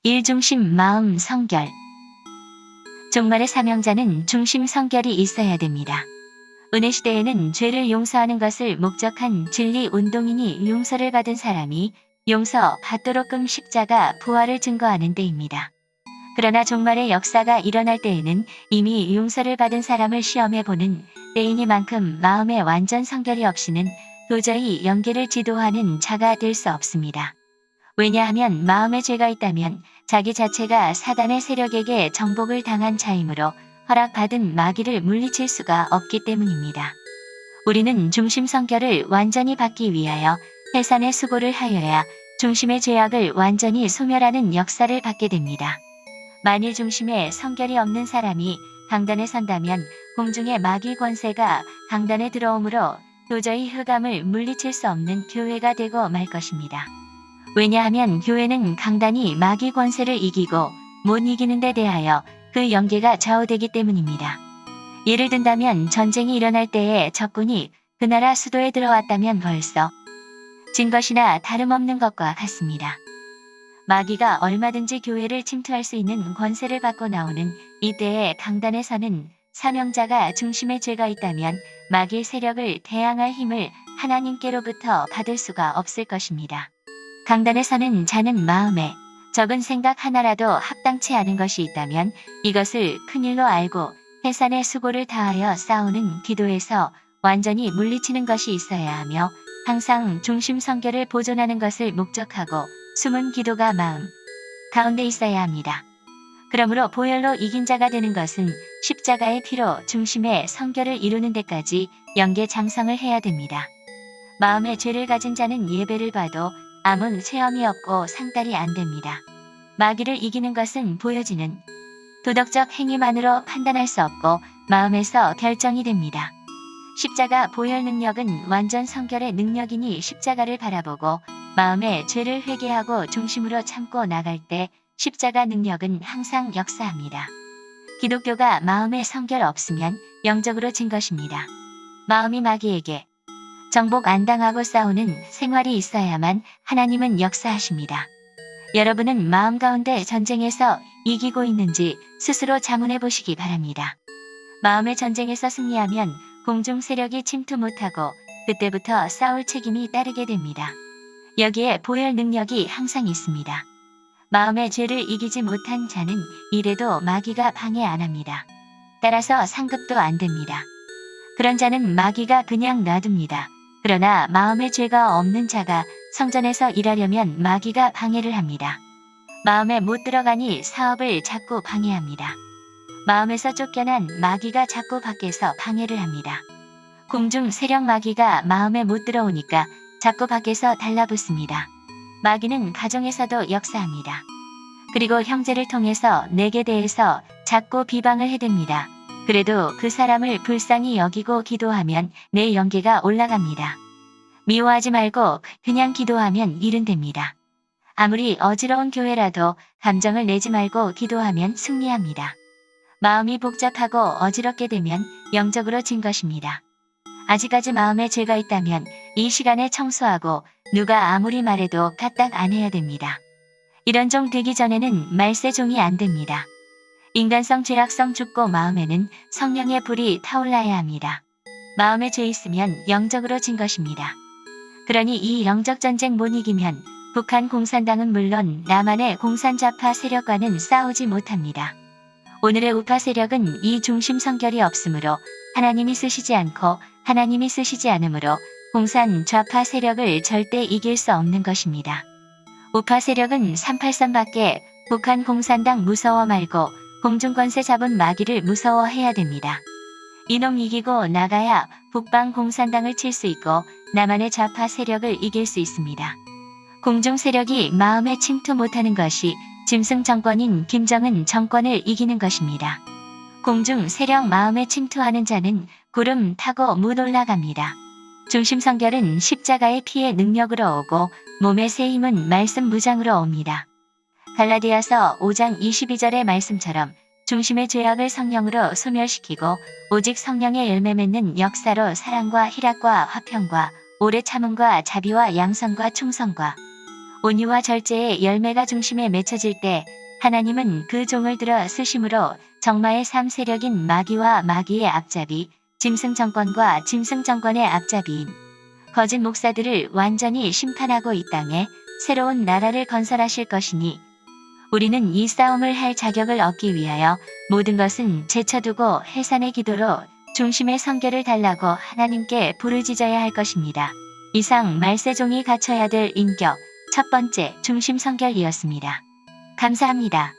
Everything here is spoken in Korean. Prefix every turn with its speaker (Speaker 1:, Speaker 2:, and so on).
Speaker 1: 일중심 마음 성결. 종말의 사명자는 중심 성결이 있어야 됩니다. 은혜시대에는 죄를 용서하는 것을 목적한 진리운동이니 용서를 받은 사람이 용서받도록끔 십자가 부활을 증거하는 때입니다. 그러나 종말의 역사가 일어날 때에는 이미 용서를 받은 사람을 시험해보는 때이니만큼 마음의 완전 성결이 없이는 도저히 영계를 지도하는 자가 될 수 없습니다. 왜냐하면 마음에 죄가 있다면 자기 자체가 사단의 세력에게 정복을 당한 자이므로 허락받은 마귀를 물리칠 수가 없기 때문입니다. 우리는 중심 성결을 완전히 받기 위하여 해산의 수고를 하여야 중심의 죄악을 완전히 소멸하는 역사를 받게 됩니다. 만일 중심에 성결이 없는 사람이 강단에 선다면 공중의 마귀 권세가 강단에 들어오므로 도저히 흑암을 물리칠 수 없는 교회가 되고 말 것입니다. 왜냐하면 교회는 강단이 마귀 권세를 이기고 못 이기는 데 대하여 그 영계가 좌우되기 때문입니다. 예를 든다면 전쟁이 일어날 때에 적군이 그 나라 수도에 들어왔다면 벌써 진 것이나 다름없는 것과 같습니다. 마귀가 얼마든지 교회를 침투할 수 있는 권세를 받고 나오는 이때의 강단에서는 사명자가 중심의 죄가 있다면 마귀 세력을 대항할 힘을 하나님께로부터 받을 수가 없을 것입니다. 강단에서는 자는 마음에 적은 생각 하나라도 합당치 않은 것이 있다면 이것을 큰일로 알고 해산의 수고를 다하여 싸우는 기도에서 완전히 물리치는 것이 있어야 하며 항상 중심 성결을 보존하는 것을 목적하고 숨은 기도가 마음 가운데 있어야 합니다. 그러므로 보혈로 이긴 자가 되는 것은 십자가의 피로 중심의 성결을 이루는 데까지 영계 장성을 해야 됩니다. 마음에 죄를 가진 자는 예배를 봐도 아무 체험이 없고 상달이 안 됩니다. 마귀를 이기는 것은 보여지는 도덕적 행위만으로 판단할 수 없고 마음에서 결정이 됩니다. 십자가 보혈 능력은 완전 성결의 능력이니 십자가를 바라보고 마음의 죄를 회개하고 중심으로 참고 나갈 때 십자가 능력은 항상 역사합니다. 기독교가 마음의 성결 없으면 영적으로 진 것입니다. 마음이 마귀에게 정복 안 당하고 싸우는 생활이 있어야만 하나님은 역사하십니다. 여러분은 마음 가운데 전쟁에서 이기고 있는지 스스로 자문해 보시기 바랍니다. 마음의 전쟁에서 승리하면 공중 세력이 침투 못하고 그때부터 싸울 책임이 따르게 됩니다. 여기에 보혈 능력이 항상 있습니다. 마음의 죄를 이기지 못한 자는 이래도 마귀가 방해 안 합니다. 따라서 상급도 안 됩니다. 그런 자는 마귀가 그냥 놔둡니다. 그러나 마음의 죄가 없는 자가 성전에서 일하려면 마귀가 방해를 합니다. 마음에 못 들어가니 사업을 자꾸 방해합니다. 마음에서 쫓겨난 마귀가 자꾸 밖에서 방해를 합니다. 공중 세력 마귀가 마음에 못 들어오니까 자꾸 밖에서 달라붙습니다. 마귀는 가정에서도 역사합니다. 그리고 형제를 통해서 내게 대해서 자꾸 비방을 해댑니다. 그래도 그 사람을 불쌍히 여기고 기도하면 내 영계가 올라갑니다. 미워하지 말고 그냥 기도하면 일은 됩니다. 아무리 어지러운 교회라도 감정을 내지 말고 기도하면 승리합니다. 마음이 복잡하고 어지럽게 되면 영적으로 진 것입니다. 아직까지 마음에 죄가 있다면 이 시간에 청소하고 누가 아무리 말해도 까딱 안 해야 됩니다. 이런 종 되기 전에는 말세종이 안 됩니다. 인간성 죄악성 죽고 마음에는 성령의 불이 타올라야 합니다. 마음에 죄 있으면 영적으로 진 것입니다. 그러니 이 영적 전쟁 못 이기면 북한 공산당은 물론 남한의 공산좌파 세력과는 싸우지 못합니다. 오늘의 우파 세력은 이 중심 성결이 없으므로 하나님이 쓰시지 않고 하나님이 쓰시지 않으므로 공산좌파 세력을 절대 이길 수 없는 것입니다. 우파 세력은 38선밖에 북한 공산당 무서워 말고 공중권세 잡은 마귀를 무서워해야 됩니다. 이놈 이기고 나가야 북방 공산당을 칠 수 있고 남한의 좌파 세력을 이길 수 있습니다. 공중 세력이 마음에 침투 못하는 것이 짐승 정권인 김정은 정권을 이기는 것입니다. 공중 세력 마음에 침투하는 자는 구름 타고 못 올라갑니다. 중심 성결은 십자가의 피의 능력으로 오고 몸의 새 힘은 말씀 무장으로 옵니다. 갈라디아서 5장 22절의 말씀처럼 중심의 죄악을 성령으로 소멸시키고 오직 성령의 열매 맺는 역사로 사랑과 희락과 화평과 오래 참음과 자비와 양선과 충성과 온유와 절제의 열매가 중심에 맺혀질 때 하나님은 그 종을 들어 쓰심으로 정마의 3세력인 마귀와 마귀의 앞잡이, 짐승 정권과 짐승 정권의 앞잡이인 거짓 목사들을 완전히 심판하고 이 땅에 새로운 나라를 건설하실 것이니 우리는 이 싸움을 할 자격을 얻기 위하여 모든 것은 제쳐두고 해산의 기도로 중심의 성결을 달라고 하나님께 부르짖어야 할 것입니다. 이상 말세종이 갖춰야 될 인격 첫 번째 중심 성결이었습니다. 감사합니다.